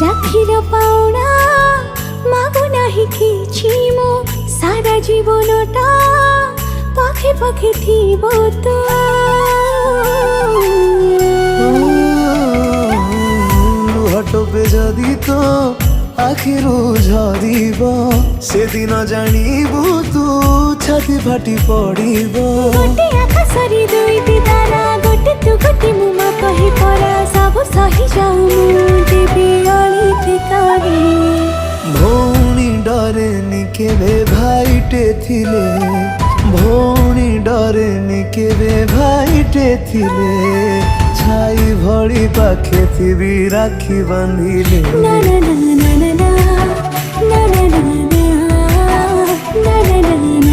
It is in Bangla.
রাখির পাওনা মাগো নাহি কিছু মো সারা জীবনটা পাখে পাখে থিব তো লুহটবে যদি তো আখিরু ঝরিব সেদিন জানিবু তু ছাতি ফাটি পড়িব। গোটে আকাশরে দুইটি তারা গোটে তু গোটে মুমা কহি পরা সবু সহি যাও মু দেবী অলিথি করি। ভৌণী ডরেনি কেবে ভাইটে থিলে ভৌণী ডরেনি কেবে ভাইটে থিলে ছাই ভଳି পাখে থিবি রাখি বাঁধিলে। না না না না না না না না না না না না না